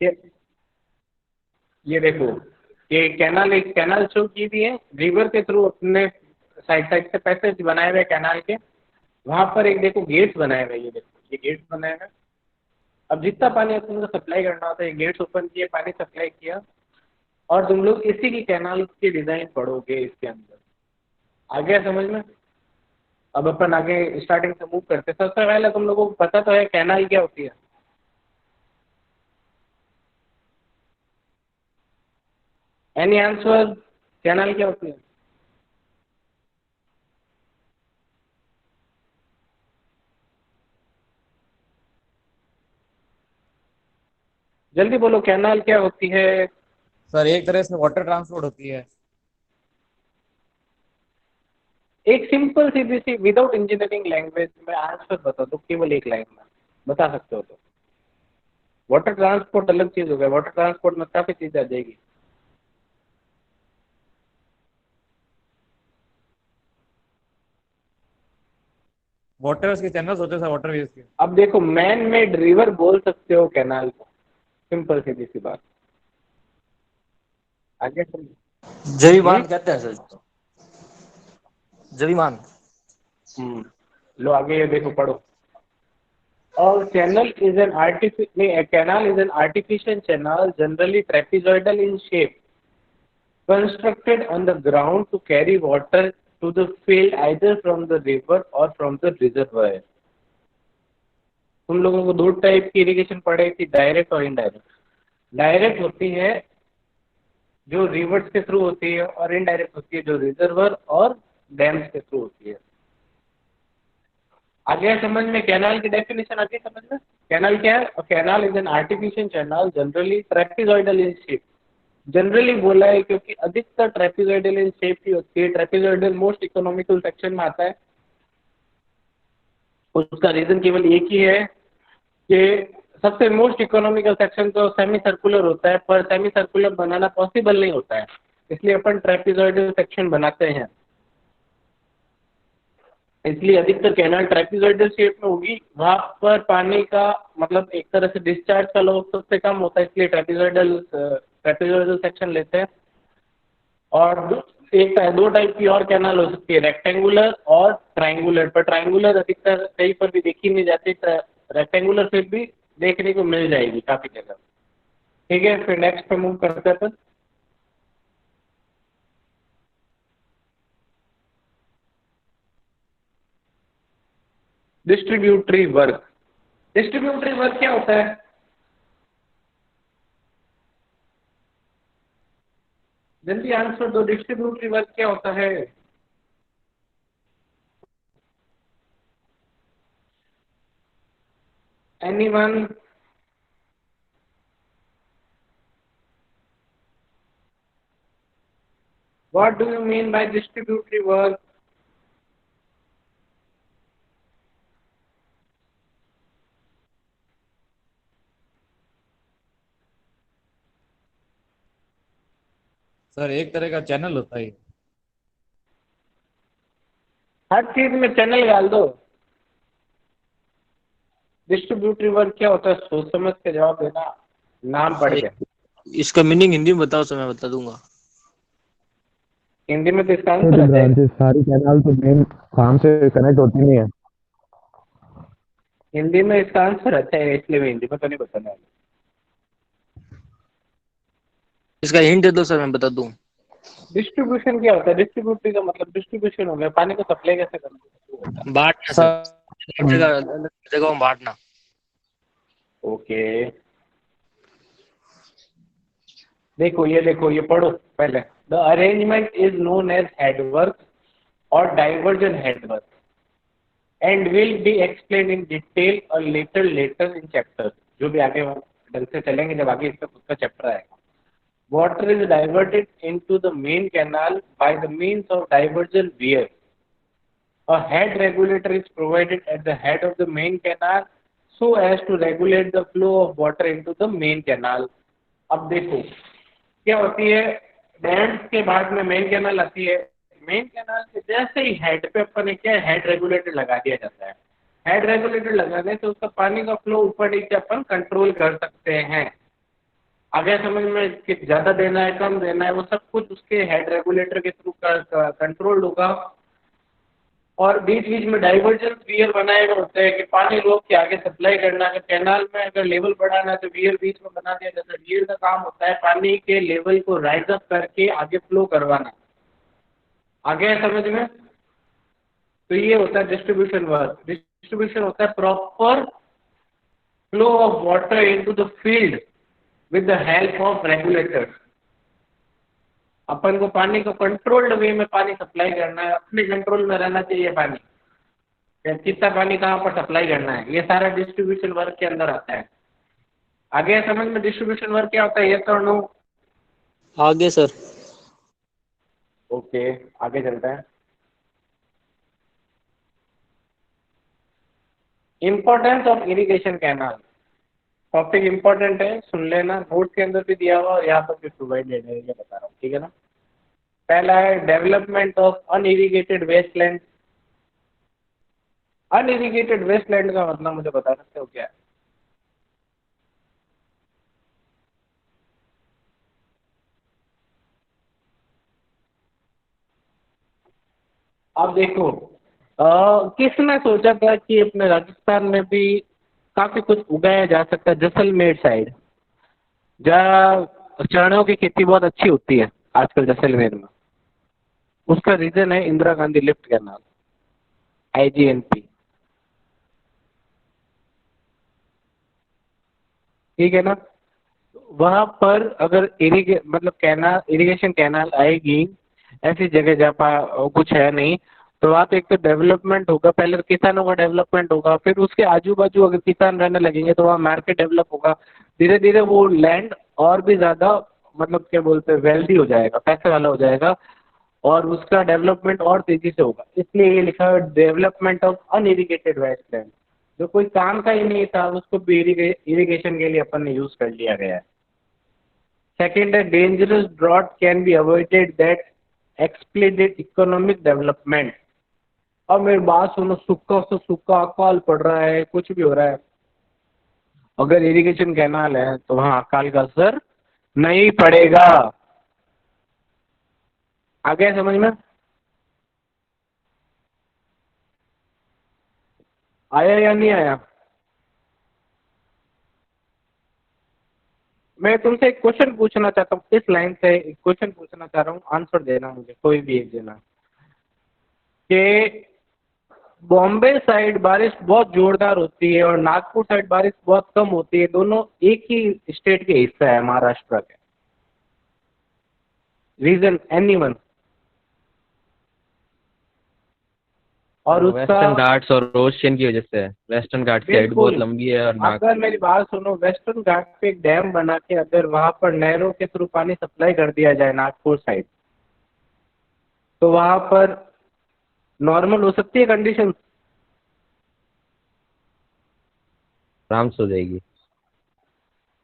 ये ये देखो, ये कैनाल, एक कैनाल शो की भी है, रिवर के थ्रू अपने साइड साइड से पैसेज बनाए हुए कैनाल के। वहां पर एक देखो गेट्स बनाए हुए, ये देखो ये गेट्स बनाए हुए। अब जितना पानी तुमको सप्लाई करना होता है, ये गेट्स ओपन किए, पानी सप्लाई किया, और तुम लोग इसी की कैनाल की डिजाइन पढ़ोगे इसके अंदर। आ गया समझ में? अब अपन आगे स्टार्टिंग से मूव करते। सबसे पहले तुम लोगों को पता तो है कैनाल क्या होती है? Any answer? कैनाल क्या होती है? जल्दी बोलो, कैनाल क्या होती है? सर एक तरह से वाटर ट्रांसपोर्ट होती है। एक सिंपल सीधी सी विदाउट इंजीनियरिंग लैंग्वेज में आंसर बता दो, केवल एक लाइन में बता सकते हो तो। वाटर ट्रांसपोर्ट अलग चीज हो गया, वाटर ट्रांसपोर्ट में काफी चीज आ जाएगी। वाटर के चैनल्स होते हैं सर, वाटर वेज के। अब देखो, मैन मेड रिवर बोल सकते हो कैनाल को, सिंपल सीधी सी बात। आगे चलिए। जवी हम्म बांध कहते हैं सर इसको। जवी बांध। लो आगे ये देखो, पढ़ो। और channel is an a canal is an artificial channel generally trapezoidal in shape constructed on the ground to carry water to the field either from the river or from the reservoir। तुम लोगों को दो type की irrigation पढ़ाई थी, direct और indirect. Direct होती है जो रिवर्स के थ्रू होती है, और इनडायरेक्ट होती है जो रिजर्वर और डैम्स के थ्रू होती है। आगे समझ में? कैनाल की डेफिनेशन आगे समझ में? कैनाल क्या है? Canal is an artificial channel generally trapezoidal in shape. Generally बोला है क्योंकि अधिकतर ट्रेपेजॉइडल इन शेप की होती है। ट्रेपेजॉइडल मोस्ट इकोनॉमिकल सेक्शन में आता है। उसका रीजन केवल एक ही है कि सबसे मोस्ट इकोनॉमिकल सेक्शन तो सेमी सर्कुलर होता है, पर सेमी सर्कुलर बनाना पॉसिबल नहीं होता है, इसलिए अपन ट्रेपेजॉइडल सेक्शन बनाते हैं। इसलिए अधिकतर कैनाल ट्रेपेजॉइडल शेप में होगी। वहां पर पानी का मतलब एक तरह से डिस्चार्ज का लॉस सबसे कम होता है, इसलिए ट्रेपेजॉइडल सेक्शन लेते हैं। और एक दो टाइप की और कैनाल हो सकती है, रेक्टेंगुलर और ट्रायंगुलर। पर ट्रायंगुलर अधिकतर कहीं पर भी देखी नहीं जाती, रेक्टेंगुलर फिर भी देखने को मिल जाएगी काफी जगह। ठीक है, फिर नेक्स्ट पे मूव करते हैं अपन। Distributary work. डिस्ट्रीब्यूटरी वर्क क्या होता है? जल्दी आंसर दो, डिस्ट्रीब्यूटरी वर्क क्या होता है? Anyone? What do you mean by distributory work? Sir एक तरह का चैनल होता है। हर चीज में चैनल डाल दो। डिस्ट्रीब्यूटरी वर्क क्या होता है? सोच समझ के जवाब देना, नाम पढ़ सर के। इसका मीनिंग हिंदी में बताओ सर, मैं बता दूंगा। हिंदी में तो इसका तो आंसर जो आ जाएगा। ब्रांचेस सारी कैनाल तो मेन काम से कनेक्ट होती नहीं है। हिंदी में इसका आंसर अच्छा है, इसलिए मैं हिंदी में तो नहीं बताना। इसका हिंट दे दो सर, मैं बता दूं। डिस्ट्रीब्यूशन क्या होता है? डिस्ट्रीब्यूटरी का मतलब डिस्ट्रीब्यूशन हो गया, पानी को सप्लाई कैसे करना है। बांटना सर, जगह जगह में बांटना। ओके, देखो ये, देखो ये पढ़ो पहले। The arrangement is known as headwork और diversion headwork and will be explain in detail और लेटर इन चैप्टर। जो भी आगे ढंग से चलेंगे, जब आगे इसका खुद का चैप्टर आएगा। Water is diverted into the main canal by the means of diversion weir. A head regulator is provided at the head of the main canal so as to regulate the flow of water into the main canal. अब देखो क्या होती है, dams के बाद में main canal आती है। मेन कैनाल के जैसे ही हेड पे अपन ने क्या हेड रेगुलेटर लगा दिया जाता है। हेड रेगुलेटर लगाने से उसका पानी का फ्लो ऊपर नीचे अपन कंट्रोल कर सकते हैं। आगे समझ में कि ज़्यादा देना है कम देना है वो सब कुछ उसके हेड रेगुलेटर के थ्रू कंट्रोल होगा। और बीच बीच में डाइवर्जेंस वियर बनाए गए होते हैं कि पानी रोक के आगे सप्लाई करना है। कैनाल में अगर लेवल बढ़ाना है तो वियर बीच में बना दिया जाता है। वियर का काम होता है पानी के लेवल को राइज अप करके आगे फ्लो करवाना। आगे समझ में? तो ये होता है डिस्ट्रीब्यूशन वर्क। डिस्ट्रीब्यूशन होता है proper flow of water into the field with the help of regulators. अपन को पानी को कंट्रोल्ड वे में पानी सप्लाई करना है, अपने कंट्रोल में रहना चाहिए पानी, कितना पानी कहाँ पर सप्लाई करना है, ये सारा डिस्ट्रीब्यूशन वर्क के अंदर आता है। आगे समझ में डिस्ट्रीब्यूशन वर्क क्या होता है, ये तो नो? आगे सर। ओके, आगे चलते हैं। Importance of irrigation canal. Topic important है, सुन लेना, नोट के अंदर भी दिया हुआ और यहाँ पर भी प्रोवाइडेड है, ये बता रहा हूँ, ठीक है ना। पहला है development of unirrigated Westland. Unirrigated Westland का मतलब मुझे बता सकते हो क्या है? अब देखो, किसने सोचा था कि अपने राजस्थान में भी काफी कुछ उगाया जा सकता है, जैसलमेर साइड जहाँ चणों की खेती बहुत अच्छी होती है आजकल जैसलमेर में। उसका रीजन है Indira Gandhi lift canal, IGNP, ठीक है ना। वहां पर अगर मतलब कैनाल, इरिगेशन कैनाल आएगी ऐसी जगह जहाँ पर कुछ है नहीं, तो वहाँ पे एक तो डेवलपमेंट होगा, पहले तो किसानों का डेवलपमेंट होगा, फिर उसके आजू बाजू अगर किसान रहने लगेंगे तो वहाँ मार्केट डेवलप होगा। धीरे धीरे वो लैंड और भी ज्यादा मतलब क्या बोलते हैं वेल्दी हो जाएगा, पैसे वाला हो जाएगा और उसका डेवलपमेंट और तेजी से होगा। इसलिए ये लिखा है डेवलपमेंट ऑफ अनइरिगेटेड वेस्टलैंड। जो कोई काम का ही नहीं था उसको भी इरिगेशन के लिए अपन ने यूज कर लिया गया है। सेकेंड है dangerous drought can be avoided that exploded economic development. अब मेरी बात सुनो, सूखा से सूखा अकाल पड़ रहा है, कुछ भी हो रहा है, अगर इरिगेशन कैनाल है तो वहां अकाल का असर नहीं पड़ेगा। आ गया समझ में? आया या नहीं आया? मैं तुमसे एक क्वेश्चन पूछना चाहता हूँ, इस लाइन से एक क्वेश्चन पूछना चाह रहा हूँ, आंसर देना मुझे, कोई भी एक देना। कि बॉम्बे साइड बारिश बहुत जोरदार होती है और नागपुर साइड बारिश बहुत कम होती है, दोनों एक ही स्टेट के हिस्सा है, महाराष्ट्र के। Reason anyone? और उसका वेस्टर्न घाट्स और ओशियन की वजह से है। वेस्टर्न घाट की साइड बहुत बिल्कुल, लंबी है और नाग अगर मेरी बात सुनो, वेस्टर्न घाट पे एक डैम बना के अगर वहां पर नहरों के थ्रू पानी सप्लाई कर दिया जाए नागपुर साइड, तो वहां पर नॉर्मल हो सकती है कंडीशन। आराम से हो जाएगी।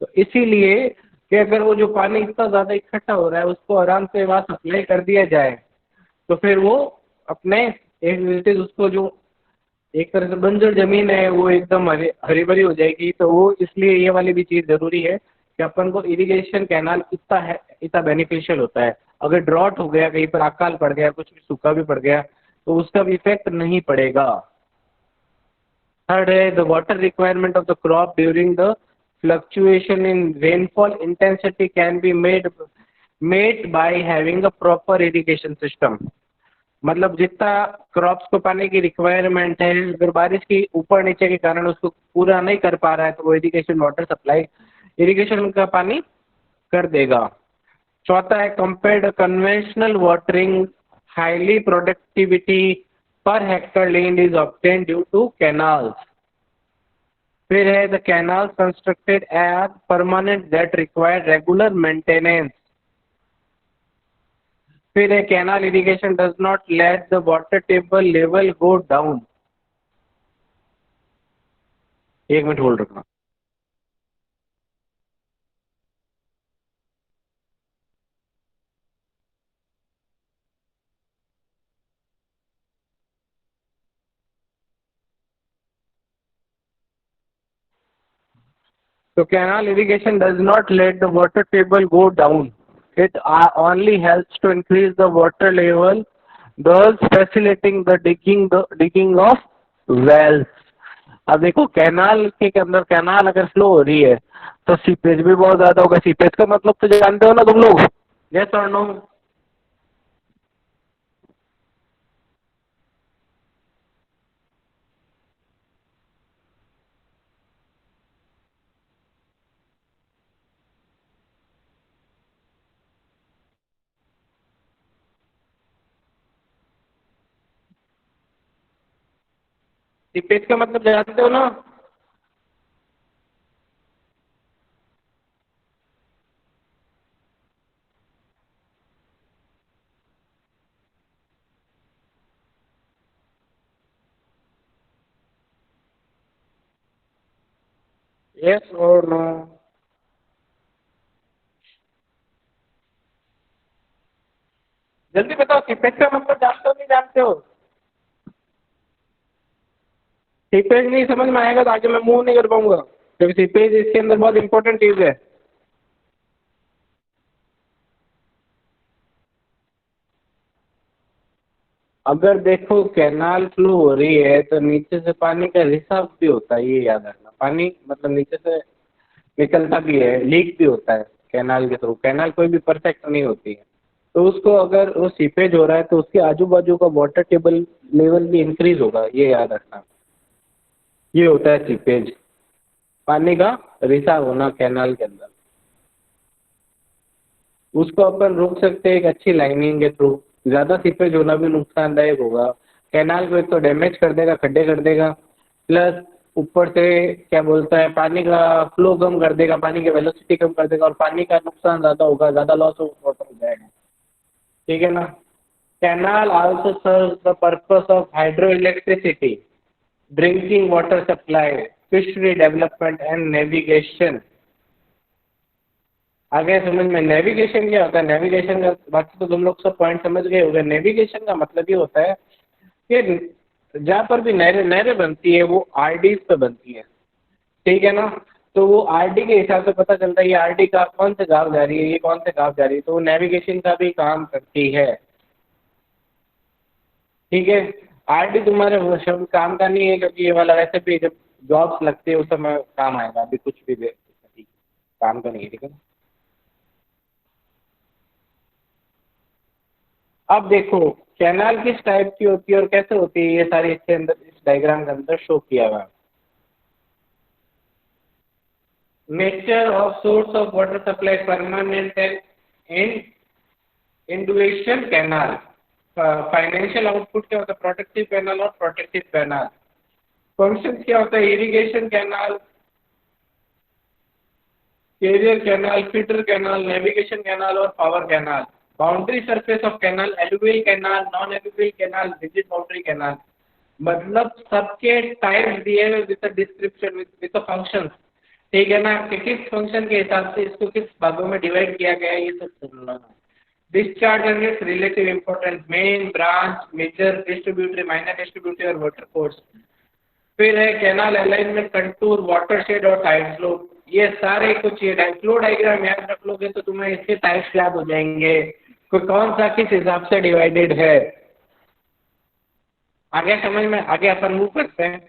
तो इसीलिए कि अगर वो जो पानी इतना ज्यादा इकट्ठा हो रहा है उसको आराम से वहां सप्लाई कर दिया जाए, तो फिर वो अपने एक विजिट उसको जो एक तरह से बंजर जमीन है वो एकदम हरी भरी हो जाएगी। तो वो इसलिए ये वाली भी चीज जरूरी है कि अपन को इरिगेशन कैनाल इतना है, इतना बेनिफिशियल होता है। अगर ड्रॉट हो गया, कहीं पर अकाल पड़ गया, कुछ भी सूखा भी पड़ गया, तो उसका भी इफेक्ट नहीं पड़ेगा। थर्ड है the water requirement of the crop during the fluctuation in rainfall intensity can be made by having a proper irrigation system. मतलब जितना क्रॉप्स को पानी की रिक्वायरमेंट है, अगर बारिश की ऊपर नीचे के कारण उसको पूरा नहीं कर पा रहा है तो वो इरिगेशन वाटर सप्लाई, इरिगेशन का पानी कर देगा। चौथा है compared conventional watering, highly productivity per hectare land is obtain due to canals. फिर है the canals constructed as permanent that require regular maintenance. फिर है canal irrigation does not let the water table level go down. एक minute hold रखना। So canal irrigation does not let the water table go down. It only helps to increase the water level, thus facilitating the digging of wells. अब देखो canal के अंदर canal अगर flow हो रही है तो सीपेज भी बहुत ज्यादा होगा। सीपेज का मतलब तो जानते हो ना तुम लोग, यस और नो? सीपेज का मतलब जानते हो ना? यस और नो? जल्दी बताओ, सीपेज का मतलब जानते हो नहीं जानते हो? सीपेज नहीं समझ में आएगा तो आगे मैं मूव नहीं कर पाऊंगा, क्योंकि सीपेज इसके अंदर बहुत इंपॉर्टेंट चीज है। अगर देखो कैनाल फ्लो हो रही है तो नीचे से पानी का रिसाव भी होता है, ये याद रखना। पानी मतलब नीचे से निकलता भी है, लीक भी होता है कैनाल के थ्रू। कैनाल कोई भी परफेक्ट नहीं होती है, तो उसको अगर वो सीपेज हो रहा है तो उसके आजू बाजू का वाटर टेबल लेवल भी इंक्रीज होगा, ये याद रखना। ये होता है सीपेज, पानी का रिसाव होना कैनाल के अंदर। उसको अपन रोक सकते हैं एक अच्छी लाइनिंग के थ्रू। ज़्यादा सीपेज होना भी नुकसानदायक होगा, कैनाल को एक तो डैमेज कर देगा, खड्डे कर देगा, प्लस ऊपर से क्या बोलता है पानी का फ्लो कम कर देगा, पानी की वेलोसिटी कम कर देगा और पानी का नुकसान ज़्यादा होगा, ज़्यादा लॉस ऑफ वाटर हो जाएगा। ठीक है ना? Canal also serve the purpose of hydro electricity, drinking water supply, fishery development and navigation. आगे समझ में नेविगेशन क्या होता है? नेविगेशन का बाकी तो तुम लोग सब पॉइंट समझ गए होंगे। नेविगेशन का मतलब ये होता है कि जहाँ पर भी नहरें बनती है वो आरडीज पे बनती है, ठीक है ना? तो वो आरडी के हिसाब से पता चलता है ये आरडी का कौन से गाँव जा रही है, ये कौन से गाँव जा रही है, तो वो नेविगेशन का भी काम करती है। ठीक है? आरडी तुम्हारे शब्द काम का नहीं है, क्योंकि ये वाला वैसे भी जब जॉब्स लगती है उस समय काम आएगा, अभी कुछ भी काम का नहीं है। ठीक है? अब देखो कैनाल किस टाइप की होती है और कैसे होती है, ये सारी इसके अंदर इस डायग्राम के अंदर शो किया हुआ है। Nature of source of water supply, permanent and inundation canal. Financial output क्या होता है? प्रोटेक्टिव कैनाल और प्रोटेक्टिव कैनाल। फंक्शन क्या होता है? Irrigation canal, carrier canal, feeder canal, navigation canal और power canal. Boundary surface of canal, alluvial canal, non alluvial canal, rigid boundary canal. मतलब सबके टाइप्स दिए हुए विद डिस्क्रिप्शन विद फंक्शन। ठीक है ना? कि किस फंक्शन के हिसाब से इसको किस भागों में डिवाइड किया गया है, ये सब सुनना। Discharge and its relative importance, main, branch, major, distributary, minor distributary और वाटर कोर्स। फिर है कैनाल अलाइनमेंट, कंटूर, वाटरशेड और टाइड फ्लो। ये सारे कुछ ये फ्लो डायग्राम याद रख लोगे तो तुम्हें इसके टाइप्स याद हो जाएंगे, कोई कौन सा किस हिसाब से डिवाइडेड है। आगे समझ में? आगे अपन मूव करते हैं।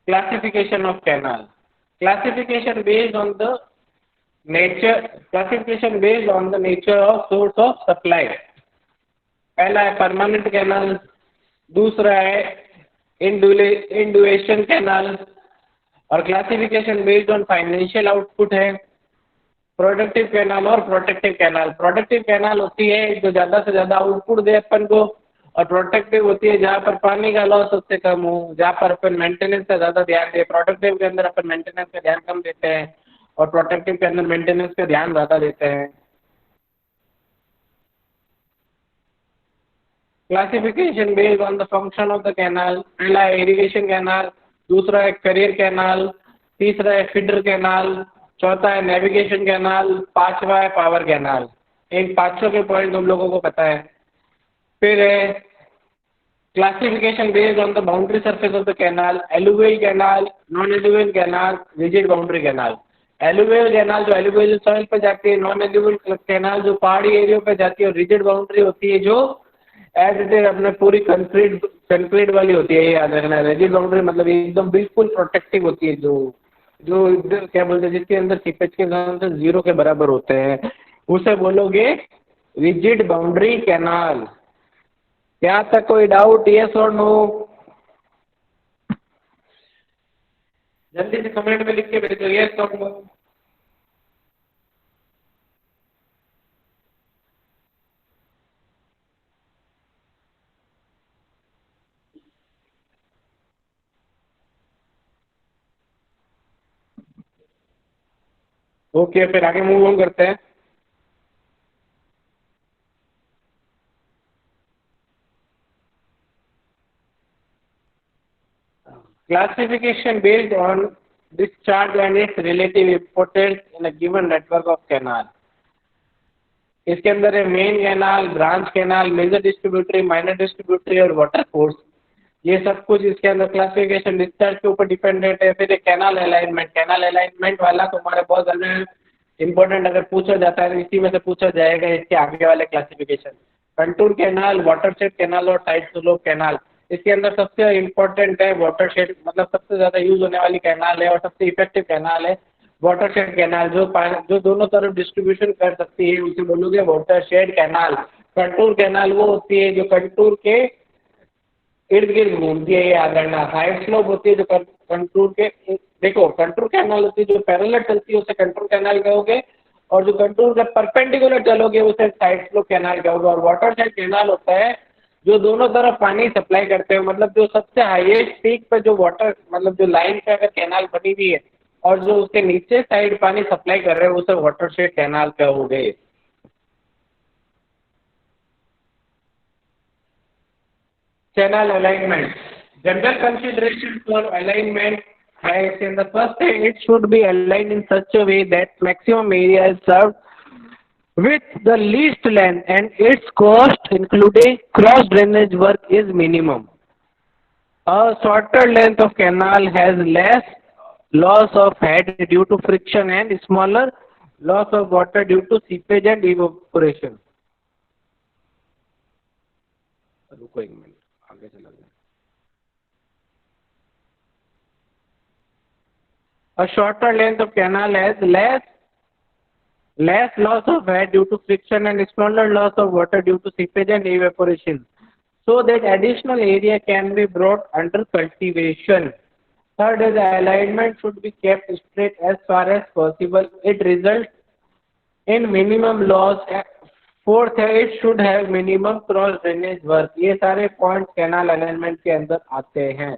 Classification of canal, classification based on the nature, classification based on the nature of source of supply. पहला है परमानेंट कैनाल, दूसरा है इंडुएशन कैनाल, और classification based on financial output है प्रोडक्टिव कैनाल और प्रोटेक्टिव कैनाल। प्रोडक्टिव कैनाल होती है जो ज़्यादा से ज़्यादा आउटपुट दे अपन को, और प्रोटेक्टिव होती है जहाँ पर पानी का लॉस सबसे कम हो, जहाँ पर अपन मेंटेनेंस का ज़्यादा ध्यान दें। प्रोडक्टिव के अंदर अपन मेंटेनेंस का ध्यान कम देते हैं और प्रोटेक्टिव के अंदर मेंटेनेंस का ध्यान ज़्यादा देते हैं। Classification based on the function of the canal, पहला है इरिगेशन कैनाल, दूसरा है करियर कैनाल, तीसरा है फीडर कैनाल, चौथा है नेविगेशन कैनाल, पांचवा है पावर कैनाल। इन पांचों के पॉइंट तुम लोगों को पता है। फिर है classification based on the boundary surface of the canal, alluvial canal, non alluvial canal, rigid boundary canal. Alluvial canal जो एलुवियल सॉइल पे जाती है, नॉन एलुवियल कैनाल जो पहाड़ी एरिया पे जाती है, और रिजिड बाउंड्री होती है जो एज इट इज अपने पूरी कंक्रीट वाली होती है। ये याद रखना, रिजिड बाउंड्री मतलब एकदम बिल्कुल प्रोटेक्टिव होती है, जो जो इधर क्या बोलते हैं, जिसके अंदर सीपेज के साथ 0 के बराबर होते हैं, उसे बोलोगे रिजिड बाउंड्री कैनाल। यहाँ तक कोई डाउट, यस और नो? जल्दी से कमेंट में लिख के भेजो यस और नो। ओके, फिर आगे मूव ऑन करते हैं। Classification based on discharge and its relative importance in a given network of canal। इसके अंदर है main canal, branch canal, major distributary, minor distributary और वाटर फोर्स। ये सब कुछ इसके अंदर क्लासिफिकेशन डिस्चार्ज के ऊपर डिपेंडेंट है। फिर कैनाल अलाइनमेंट, कैनाल अलाइनमेंट वाला तुम्हारे बहुत ज़्यादा इंपॉर्टेंट अगर पूछा जाता है तो इसी में से पूछा जाएगा, इसके आगे वाले classification. Contour canal, watershed canal और साइड स्लोप कैनाल। इसके अंदर सबसे इम्पोर्टेंट है वाटरशेड, मतलब सबसे ज़्यादा यूज होने वाली कैनाल है और सबसे इफेक्टिव कैनाल है वाटरशेड कैनाल, जो दोनों तरफ डिस्ट्रीब्यूशन कर सकती है, उसे बोलोगे वाटरशेड कैनाल। कंटूर कैनाल वो होती है जो कंटूर के इर्द गिर्द घूमती है, ये याद रखना। साइड स्लोप होती है जो कंटूर के, देखो कंटूर कैनाल होती है जो पैरेलल चलती है उसे कंटूर कैनाल कहोगे, और जो कंटूर के परपेंडिकुलर चलोगे उसे साइड स्लोप कैनाल कहोगे। और वाटरशेड कैनाल होता है जो दोनों तरफ पानी सप्लाई करते हो, मतलब जो सबसे हाईएस्ट पीक पे जो वाटर, मतलब जो लाइन पे अगर कैनाल बनी हुई है और जो उसके नीचे साइड पानी सप्लाई कर रहे हो उसे वाटरशेड कैनाल कहोगे। Channel alignment, general consideration for alignment है इसके अंदर। फर्स्ट है, it should be aligned in such a way that maximum area is served with the least length and its cost including cross drainage work is minimum. A shorter length of canal has less loss of head due to friction and smaller loss of water due to seepage and evaporation। रुको एक minute, आगे चला गया। A shorter length of canal has less loss of head due to friction and smaller loss of water due to seepage and evaporation, so that additional area can be brought under cultivation। Third is the alignment should be kept straight as far as possible, it results in minimum loss। Fourth है, it should have minimum cross drainage work. ये सारे points canal alignment के अंदर आते हैं,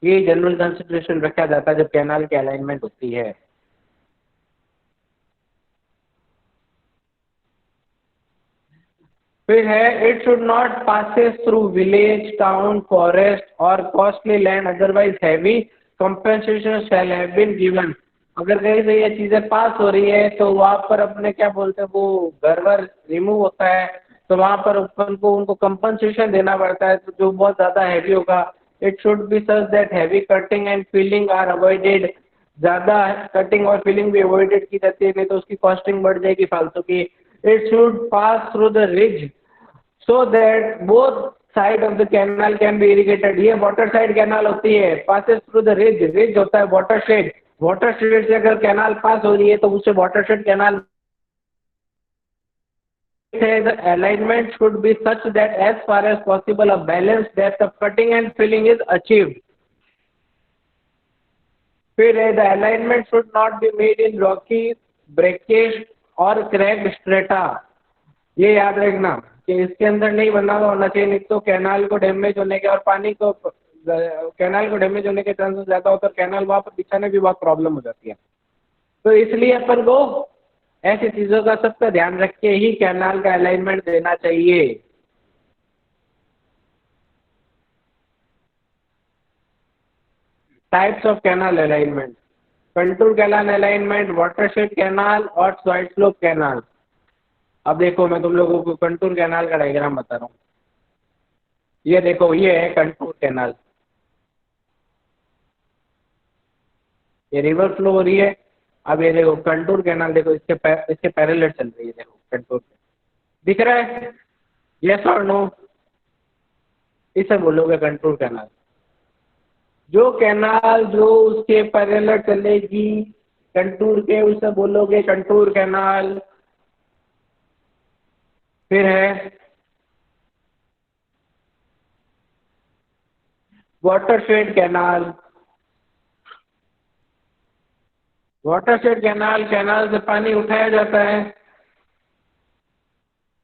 ये general consideration रखा जाता है जब कैनाल की अलाइनमेंट होती है। फिर है, it should not passes through village, town, forest और costly land, otherwise heavy compensation shall have been given. अगर कहीं से ये चीजें पास हो रही है तो वहाँ पर अपने क्या बोलते हैं, वो घर वर रिमूव होता है तो वहाँ पर अपन को उनको कंपनसेशन देना पड़ता है, तो जो बहुत ज़्यादा हैवी होगा। It should be such that heavy cutting and filling are avoided, ज़्यादा कटिंग और फिलिंग भी अवॉइडेड की जाती है, नहीं तो उसकी कॉस्टिंग बढ़ जाएगी फालतू की। It should pass through the ridge so that both side of the canal can be irrigated. ये वाटर साइड कैनाल होती है, passes through the ridge, ridge होता है वाटर शेड, वाटर शेड से अगर कैनाल पास हो रही है तो उसे water shade canal. The alignment should be such that as far as possible a balanced depth of cutting and filling is achieved। फिर है, the alignment should not be made in rocky, breakage और cracked strata। ये याद रखना कि इसके अंदर नहीं बना हुआ होना चाहिए, नहीं तो कैनाल को डैमेज होने के और पानी को कैनाल को डैमेज होने के चांसेस ज़्यादा होते हैं, कैनाल वहाँ पर बिछाने भी बहुत प्रॉब्लम हो जाती है। तो इसलिए अपन को ऐसी चीज़ों का सबका ध्यान रख के ही कैनाल का अलाइनमेंट देना चाहिए। Types of canal alignment, contour canal alignment, watershed canal और साइड स्लोप कैनाल। अब देखो मैं तुम लोगों को कंटूर कैनाल का डायग्राम बता रहा हूँ। ये देखो ये है कंटूर कैनाल, ये रिवर फ्लो हो रही है। अब ये देखो कंटूर कैनाल, देखो इसके पैरेलल चल रही है, देखो कंटूर दिख रहा है, यस और नो? इसे बोलोगे कंटूर कैनाल। जो कैनाल जो उसके पैरेलल चलेगी कंटूर के, उसे बोलोगे कंटूर कैनाल। फिर है watershed canal. Watershed canal, canal से पानी उठाया जाता है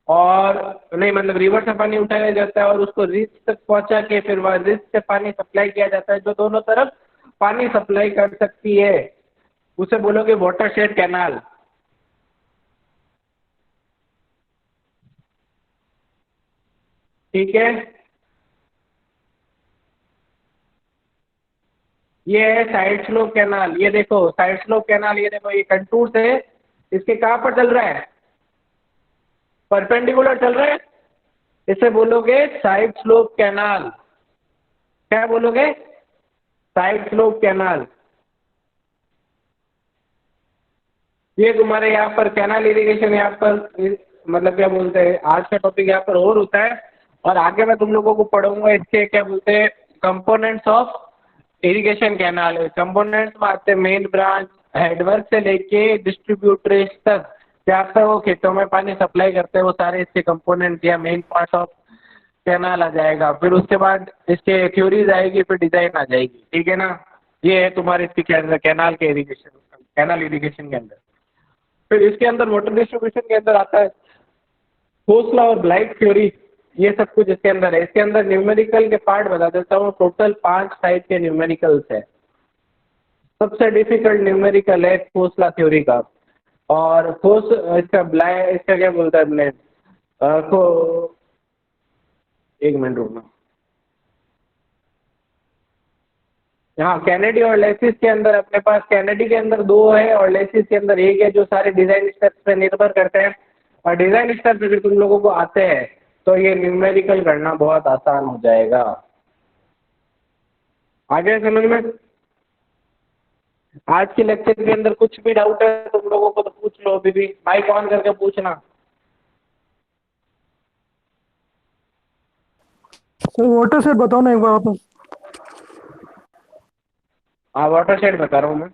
और नहीं मतलब रिवर से पानी उठाया जाता है और उसको रिच तक पहुंचा के फिर वह रिच से पानी सप्लाई किया जाता है, जो दोनों तरफ पानी सप्लाई कर सकती है, उसे बोलोगे वाटरशेड कैनाल। ठीक है, ये है साइड स्लोप कैनाल। ये देखो साइड स्लोप कैनाल, ये देखो ये कंटूर से इसके कहाँ पर चल रहा है, परपेंडिकुलर चल रहा है, इसे बोलोगे साइड स्लोप कैनाल। क्या बोलोगे? Side slope canal. ये तुम्हारे यहाँ पर कैनाल इरिगेशन यहाँ पर मतलब क्या बोलते हैं, आज का टॉपिक यहाँ पर और होता है और आगे मैं तुम लोगों को पढ़ाऊंगा इसके क्या बोलते हैं components of irrigation canal. Components में आते हैं मेन ब्रांच, हेडवर्क से लेके डिस्ट्रीब्यूटर्स तक, जहाँ तक वो खेतों में पानी सप्लाई करते हैं, वो सारे इसके कंपोनेंट या मेन पार्ट ऑफ कैनाल आ जाएगा। फिर उसके बाद इसके थ्योरीज आएगी, फिर डिजाइन आ जाएगी। ठीक है ना? ये है तुम्हारे इसके कैनाल के इरिगेशन, कैनाल इरिगेशन के अंदर। फिर इसके अंदर वाटर डिस्ट्रीब्यूशन के अंदर आता है खोसला और ब्लाइट थ्योरी, ये सब कुछ इसके अंदर है। इसके अंदर न्यूमेरिकल के पार्ट बता देता हूँ, टोटल 5 टाइप के न्यूमेरिकल्स है। सबसे डिफिकल्ट न्यूमेरिकल है खोसला थ्योरी का, और इसका क्या बोलता है ब्लेड को, एक मिनट रुकना। हाँ, कैनेडी और लेसिस के अंदर अपने पास, कैनेडी के अंदर 2 है और लेसिस के अंदर 1 है, जो सारे डिजाइन स्टेप्स पे निर्भर करते हैं। और डिजाइन स्टेप्स अगर तुम लोगों को आते हैं तो ये न्यूमेरिकल करना बहुत आसान हो जाएगा। आगे समझ में? आज के लेक्चर के अंदर कुछ भी डाउट है तुम लोगों को तो पूछ लो, अभी भी माइक ऑन करके पूछना। सर वाटर शेड बताओ ना एक बार आप। हाँ, वाटर शेड बता रहा हूँ मैं।